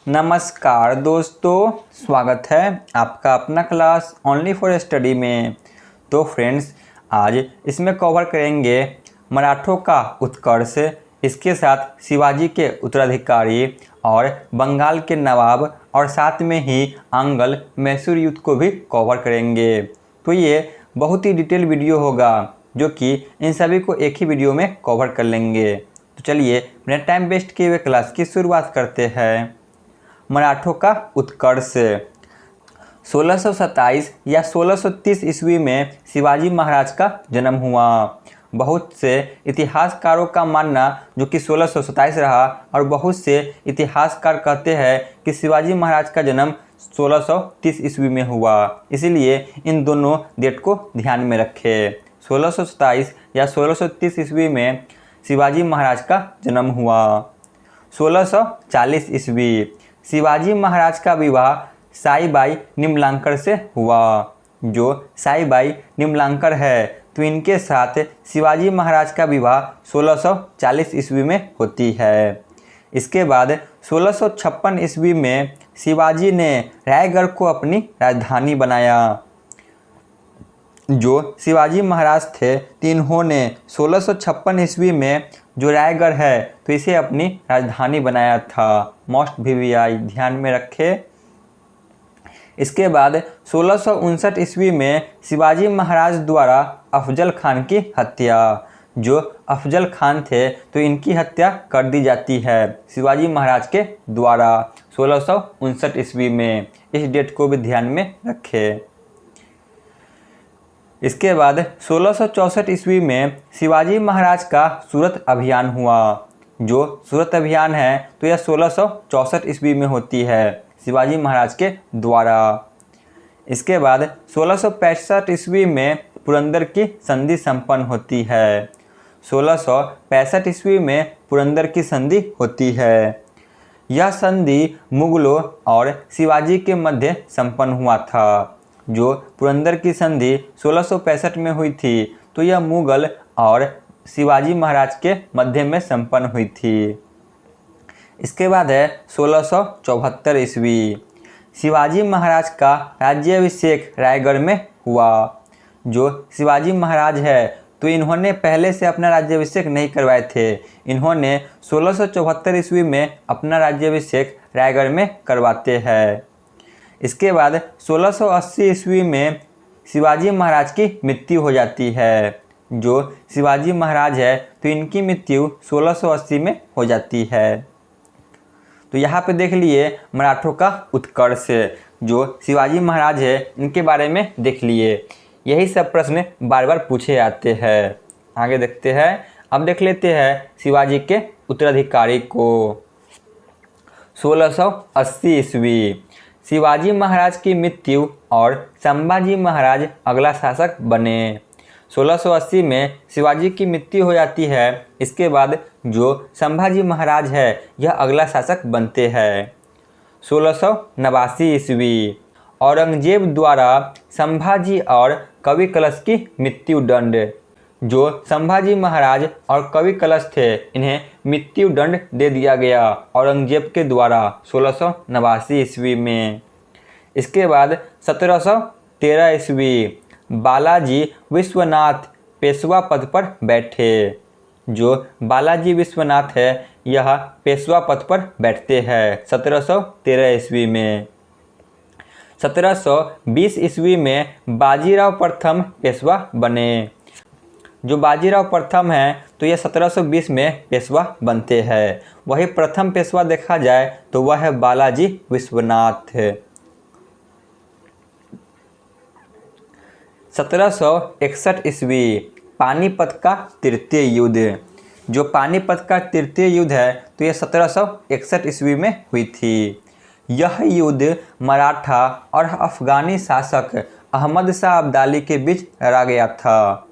नमस्कार दोस्तों, स्वागत है आपका अपना क्लास ओनली फॉर स्टडी में। तो फ्रेंड्स, आज इसमें कवर करेंगे मराठों का उत्कर्ष, इसके साथ शिवाजी के उत्तराधिकारी और बंगाल के नवाब और साथ में ही आंगल मैसूर युद्ध को भी कवर करेंगे। तो ये बहुत ही डिटेल वीडियो होगा जो कि इन सभी को एक ही वीडियो में कवर कर लेंगे। तो चलिए बिना टाइम वेस्ट किए हुए क्लास की शुरुआत करते हैं। मराठों का उत्कर्ष 1627 या 1630 ईस्वी में शिवाजी महाराज का जन्म हुआ। बहुत से इतिहासकारों का मानना जो कि 1627 रहा और बहुत से इतिहासकार कहते हैं कि शिवाजी महाराज का जन्म 1630 ईस्वी में हुआ। इसीलिए इन दोनों डेट को ध्यान में रखें। 1627 या 1630 ईस्वी में शिवाजी महाराज का जन्म हुआ। 1640 ईस्वी शिवाजी महाराज का विवाह साईबाई निमलांकर से हुआ। जो साईबाई निमलांकर है तो इनके साथ शिवाजी महाराज का विवाह 1640 ईस्वी में होती है। इसके बाद 1656 ईस्वी में शिवाजी ने रायगढ़ को अपनी राजधानी बनाया। जो शिवाजी महाराज थे तो इन्होंने 1656 ईस्वी में जो रायगढ़ है तो इसे अपनी राजधानी बनाया था। मोस्ट VVI ध्यान में रखें। इसके बाद 1659 ईस्वी में शिवाजी महाराज द्वारा अफजल खान की हत्या, जो अफजल खान थे तो इनकी हत्या कर दी जाती है शिवाजी महाराज के द्वारा 1659 ईस्वी में। इस डेट को भी ध्यान में रखें। इसके बाद 1664 ईस्वी में शिवाजी महाराज का सूरत अभियान हुआ। जो सूरत अभियान है तो यह 1664 ईस्वी में होती है शिवाजी महाराज के द्वारा। इसके बाद 1665 ईस्वी में पुरंदर की संधि संपन्न होती है। 1665 ईस्वी में पुरंदर की संधि होती है। यह संधि मुगलों और शिवाजी के मध्य संपन्न हुआ था। जो पुरंदर की संधि 1665 में हुई थी तो यह मुगल और शिवाजी महाराज के मध्य में संपन्न हुई थी। इसके बाद है 1674 ईस्वी शिवाजी महाराज का राज्याभिषेक रायगढ़ में हुआ। जो शिवाजी महाराज है तो इन्होंने पहले से अपना राज्याभिषेक नहीं करवाए थे। इन्होंने 1674 ईस्वी में अपना राज्याभिषेक रायगढ़ में करवाते हैं। इसके बाद 1680 ईस्वी में शिवाजी महाराज की मृत्यु हो जाती है। जो शिवाजी महाराज है तो इनकी मृत्यु 1680 में हो जाती है। तो यहाँ पे देख लिए मराठों का उत्कर्ष, जो शिवाजी महाराज है इनके बारे में देख लिए। यही सब प्रश्न बार बार पूछे जाते हैं। आगे देखते हैं। अब देख लेते हैं शिवाजी के उत्तराधिकारी को। 1680 ईस्वी शिवाजी महाराज की मृत्यु और संभाजी महाराज अगला शासक बने। 1680 में शिवाजी की मृत्यु हो जाती है। इसके बाद जो संभाजी महाराज है यह अगला शासक बनते हैं। 1689 ईस्वी औरंगजेब द्वारा संभाजी और कवि कलश की मृत्यु दंड। जो संभाजी महाराज और कवि कलश थे इन्हें मृत्यु दंड दे दिया गया औरंगजेब के द्वारा 1689 ईस्वी में। इसके बाद 1713 ईस्वी बालाजी विश्वनाथ पेशवा पद पर बैठे। जो बालाजी विश्वनाथ है यह पेशवा पद पर बैठते हैं 1713 ईस्वी में। 1720 ईस्वी में बाजीराव प्रथम पेशवा बने। जो बाजीराव प्रथम है तो यह 1720 में पेशवा बनते हैं। वही प्रथम पेशवा देखा जाए तो वह है बालाजी विश्वनाथ। 1761 ईस्वी पानीपत का तृतीय युद्ध। जो पानीपत का तृतीय युद्ध है तो यह 1761 ईस्वी में हुई थी। यह युद्ध मराठा और अफगानी शासक अहमद शाह अब्दाली के बीच लड़ा गया था।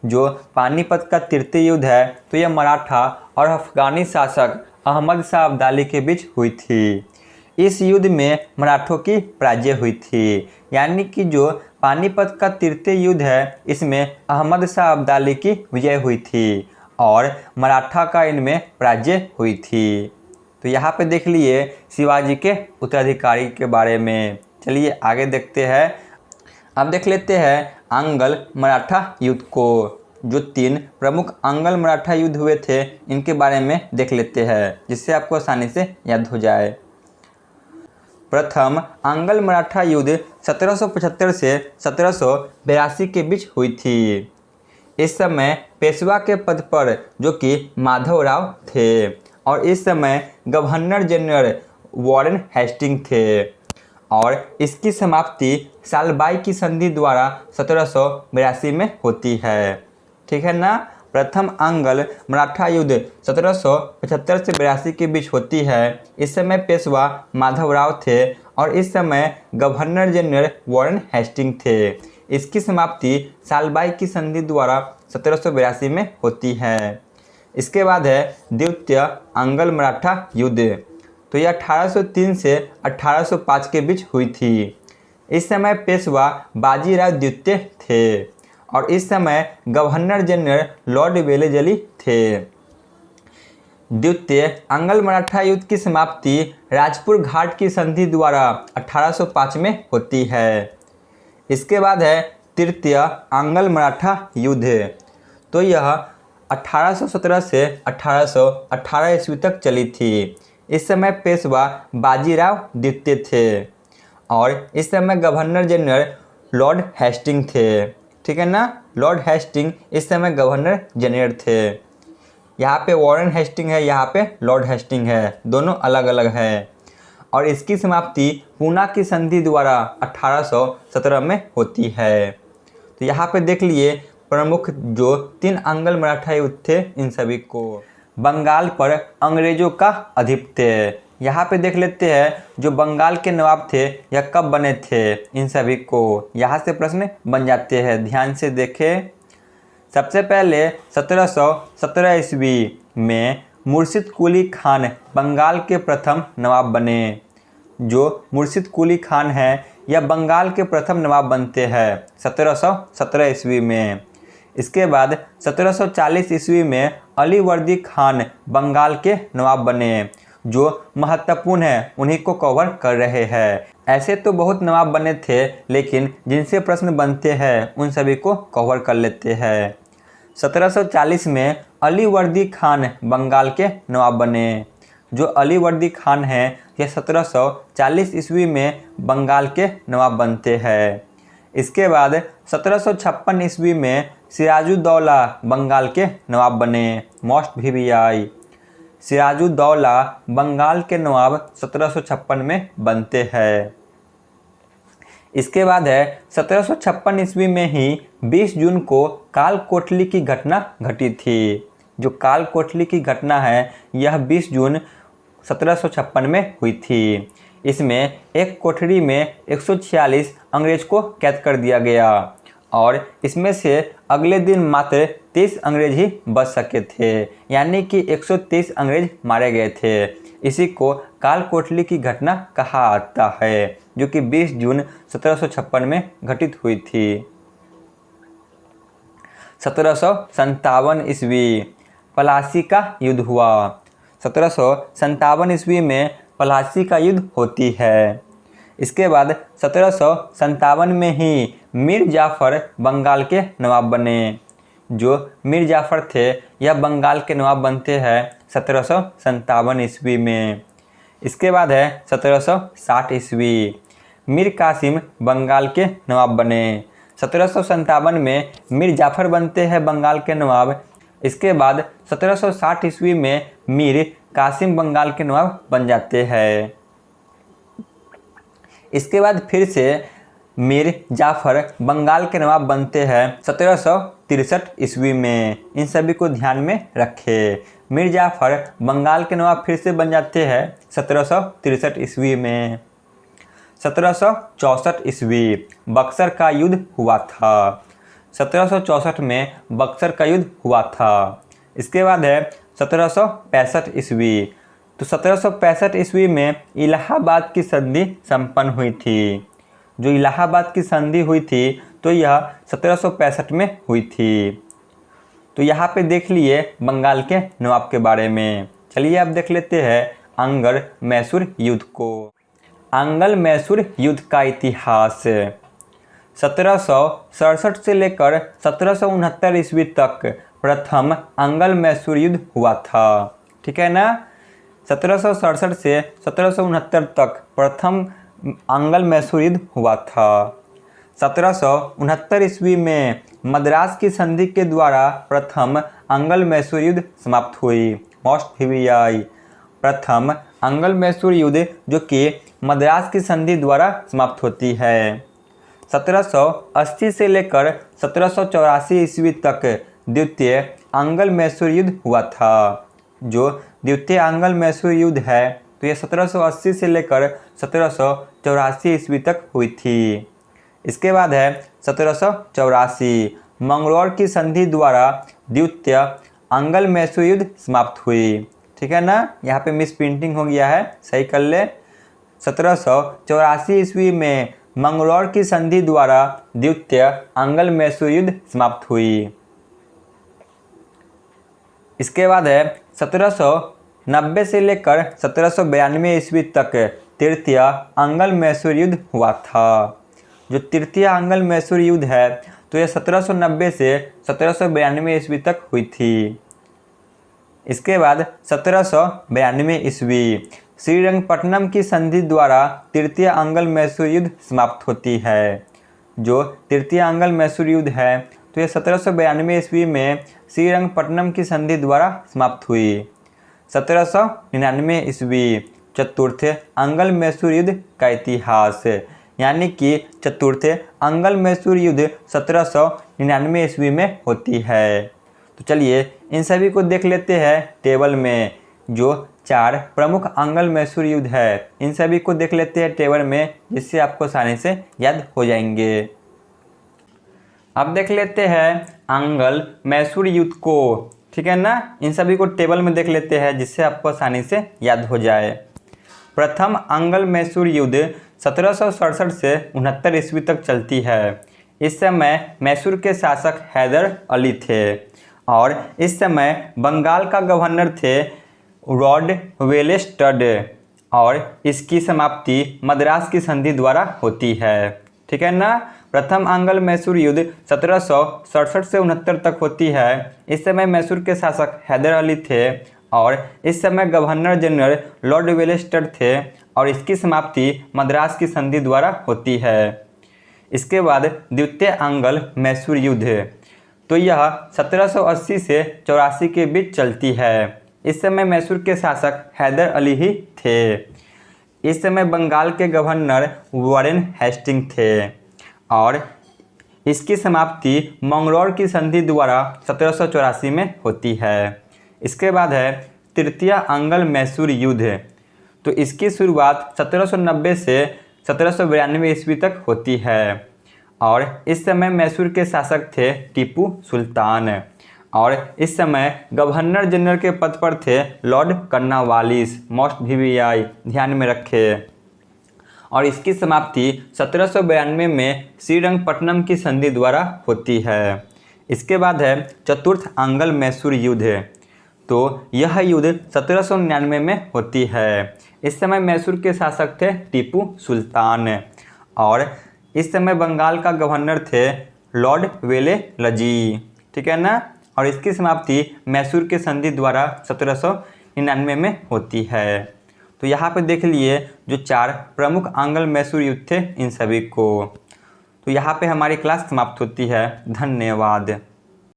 जो पानीपत का तृतीय युद्ध है तो यह मराठा और अफगानी शासक अहमद शाह अब्दाली के बीच हुई थी। इस युद्ध में मराठों की पराजय हुई थी। यानी कि जो पानीपत का तृतीय युद्ध है इसमें अहमद शाह अब्दाली की विजय हुई थी और मराठा का इनमें पराजय हुई थी। तो यहाँ पे देख लिए शिवाजी के उत्तराधिकारी के बारे में। चलिए आगे देखते हैं। अब देख लेते हैं अंगल मराठा युद्ध को। जो 3 प्रमुख अंगल मराठा युद्ध हुए थे इनके बारे में देख लेते हैं, जिससे आपको आसानी से याद हो जाए। प्रथम अंगल मराठा युद्ध 1775 से 1782 के बीच हुई थी। इस समय पेशवा के पद पर जो कि माधवराव थे और इस समय गवर्नर जनरल वॉरेन हेस्टिंग थे और इसकी समाप्ति सालबाई की संधि द्वारा 1782 में होती है। ठीक है ना। प्रथम अंगल मराठा युद्ध 1775 से 82 के बीच होती है। इस समय पेशवा माधवराव थे और इस समय गवर्नर जनरल वॉरेन हेस्टिंग थे। इसकी समाप्ति सालबाई की संधि द्वारा 1782 में होती है। इसके बाद है द्वितीय अंगल मराठा युद्ध। तो यह 1803 से 1805 के बीच हुई थी। इस समय पेशवा बाजीराव द्वितीय थे और इस समय गवर्नर जनरल लॉर्ड वेलेजली थे। द्वितीय अंगल मराठा युद्ध की समाप्ति राजपुर घाट की संधि द्वारा 1805 में होती है। इसके बाद है तृतीय अंगल मराठा युद्ध। तो यह 1817 से 1818 ईस्वी तक चली थी। इस समय पेशवा बाजीराव द्वितीय थे और इस समय गवर्नर जनरल लॉर्ड हेस्टिंग थे। ठीक है ना। लॉर्ड हेस्टिंग इस समय गवर्नर जनरल थे। यहाँ पे वॉरेन हेस्टिंग है, यहाँ पे लॉर्ड हेस्टिंग है, दोनों अलग अलग है। और इसकी समाप्ति पूना की संधि द्वारा 1817 में होती है। तो यहाँ पे देख लिए प्रमुख जो 3 अंगल मराठा युद्ध थे इन सभी को। बंगाल पर अंग्रेजों का आधिपत्य। यहाँ पे देख लेते हैं जो बंगाल के नवाब थे यह कब बने थे इन सभी को। यहाँ से प्रश्न बन जाते हैं, ध्यान से देखें। सबसे पहले 1717 ईस्वी में मुर्शिद कुली खान बंगाल के प्रथम नवाब बने। जो मुर्शिद कुली खान है यह बंगाल के प्रथम नवाब बनते हैं 1717 ईस्वी में। इसके बाद 1740 ईस्वी में अली वर्दी खान बंगाल के नवाब बने। जो महत्वपूर्ण है उन्हीं को कवर कर रहे हैं। ऐसे तो बहुत नवाब बने थे लेकिन जिनसे प्रश्न बनते हैं उन सभी को कवर कर लेते हैं। 1740 में अली वर्दी खान बंगाल के नवाब बने। जो अली वर्दी खान हैं यह 1740 ईस्वी में बंगाल के नवाब बनते हैं। इसके बाद 1756 ईस्वी में सिराजुद्दौला बंगाल के नवाब बने। मोस्ट VVI सिराजुद्दौला बंगाल के नवाब 1756 में बनते हैं। इसके बाद है 1756 ईस्वी में ही 20 जून को काल कोठली की घटना घटी थी। जो काल कोठली की घटना है यह 20 जून 1756 में हुई थी। इसमें एक कोठरी में 146 अंग्रेज को कैद कर दिया गया और इसमें से अगले दिन मात्र 30 अंग्रेज ही बच सके थे, यानी कि 123 अंग्रेज मारे गए थे। इसी को काल कोठली की घटना कहा आता है, जो कि 20 जून 1756 में घटित हुई थी। 1757 ईस्वी प्लासी का युद्ध हुआ। 1757 ईस्वी में प्लासी का युद्ध होती है। इसके बाद 1757 में ही मीर जाफ़र बंगाल के नवाब बने। जो मीर जाफ़र थे यह बंगाल के नवाब बनते हैं 1757 ईस्वी में। इसके बाद है 1760 ईस्वी मीर कासिम बंगाल के नवाब बने। 1757 में मीर जाफ़र बनते हैं बंगाल के नवाब। इसके बाद 1760 ईस्वी में मीर कासिम बंगाल के नवाब बन जाते हैं। इसके बाद फिर से मीर जाफ़र बंगाल के नवाब बनते हैं 1763 ईस्वी में। इन सभी को ध्यान में रखें। मीर जाफ़र बंगाल के नवाब फिर से बन जाते हैं 1763 ईस्वी में। 1764 ईस्वी बक्सर का युद्ध हुआ था। 1764 में बक्सर का युद्ध हुआ था। इसके बाद है 1765 ईस्वी। तो 1765 ईस्वी में इलाहाबाद की संधि संपन्न हुई थी। जो इलाहाबाद की संधि हुई थी तो यह 1765 में हुई थी। तो यहाँ पे देख लिए बंगाल के नवाब के बारे में। चलिए अब देख लेते हैं अंगल मैसूर युद्ध को। अंगल मैसूर युद्ध का इतिहास 1767 से लेकर 1769 ईस्वी तक प्रथम अंगल मैसूर युद्ध हुआ था। ठीक है ना, 1767 से 1769 तक प्रथम अंगल मैसूर युद्ध हुआ था। 1769 ईस्वी में मद्रास की संधि के द्वारा प्रथम अंगल मैसूर युद्ध समाप्त हुई। मोस्ट VVI प्रथम अंगल मैसूर युद्ध जो कि मद्रास की संधि द्वारा समाप्त होती है। 1780 से लेकर 1784 ईस्वी तक द्वितीय अंगल मैसूर युद्ध हुआ था। जो द्वितीय अंगल मैसूर युद्ध है तो यह 1780 से लेकर 1784 ईस्वी तक हुई थी। इसके बाद है 1784 मंगलौर की संधि द्वारा द्वितीय अंगल मैसूर युद्ध समाप्त हुई। ठीक है ना, यहाँ पे मिस प्रिंटिंग हो गया है, सही कर ले। 1784 ईस्वी में मंगलौर की संधि द्वारा द्वितीय अंगल मैसूर युद्ध समाप्त हुई। इसके बाद है 1790 से लेकर 1792 ईस्वी तक तृतीय अंगल मैसूर युद्ध हुआ था। जो तृतीय अंगल मैसूर युद्ध है तो यह 1790 से 1792 ईस्वी तक हुई थी। इसके बाद 1792 ईस्वी श्रीरंगपट्टनम की संधि द्वारा तृतीय अंगल मैसूर युद्ध समाप्त होती है। जो तृतीय अंगल मैसूर युद्ध है तो यह 1792 ईस्वी में श्रीरंगपट्टनम की संधि द्वारा समाप्त हुई। 1799 ईस्वी चतुर्थ अंगल मैसूर युद्ध का इतिहास, यानी कि चतुर्थ अंगल मैसूर युद्ध 1799 ईस्वी में होती है। तो चलिए इन सभी को देख लेते हैं टेबल में। जो 4 प्रमुख अंगल मैसूर युद्ध है इन सभी को देख लेते हैं टेबल में, जिससे आपको आसानी से याद हो जाएंगे। अब देख लेते हैं अंगल मैसूर युद्ध को। ठीक है ना, इन सभी को टेबल में देख लेते हैं जिससे आपको आसानी से याद हो जाए। प्रथम अंगल मैसूर युद्ध 1767 से 69 ईस्वी तक चलती है। इस समय मैसूर के शासक हैदर अली थे और इस समय बंगाल का गवर्नर थे लॉर्ड वेलेस्टड और इसकी समाप्ति मद्रास की संधि द्वारा होती है। ठीक है ना, प्रथम अंगल मैसूर युद्ध 1767 से 69 तक होती है। इस समय मैसूर के शासक हैदर अली थे और इस समय गवर्नर जनरल लॉर्ड वेलेस्टड थे और इसकी समाप्ति मद्रास की संधि द्वारा होती है। इसके बाद द्वितीय अंगल मैसूर युद्ध तो यह 1780 से 84 के बीच चलती है। इस समय मैसूर के शासक हैदर अली ही थे। इस समय बंगाल के गवर्नर वॉरेन हेस्टिंग थे और इसकी समाप्ति मंगलौर की संधि द्वारा 1784 में होती है। इसके बाद है तृतीय अंगल मैसूर युद्ध तो इसकी शुरुआत 1790 से 1792 ईस्वी तक होती है और इस समय मैसूर के शासक थे टीपू सुल्तान और इस समय गवर्नर जनरल के पद पर थे लॉर्ड कर्नवालिस। मोस्ट VVI ध्यान में रखे। और इसकी समाप्ति 1792 में श्रीरंगपट्टनम की संधि द्वारा होती है। इसके बाद है चतुर्थ अंगल मैसूर युद्ध तो यह युद्ध 1799 में होती है। इस समय मैसूर के शासक थे टीपू सुल्तान और इस समय बंगाल का गवर्नर थे लॉर्ड वेलेलजी। ठीक है ना, और इसकी समाप्ति मैसूर के संधि द्वारा 1799 में होती है। तो यहाँ पे देख लिए जो 4 प्रमुख अंगल मैसूर युद्ध थे इन सभी को। तो यहाँ पे हमारी क्लास समाप्त होती है। धन्यवाद।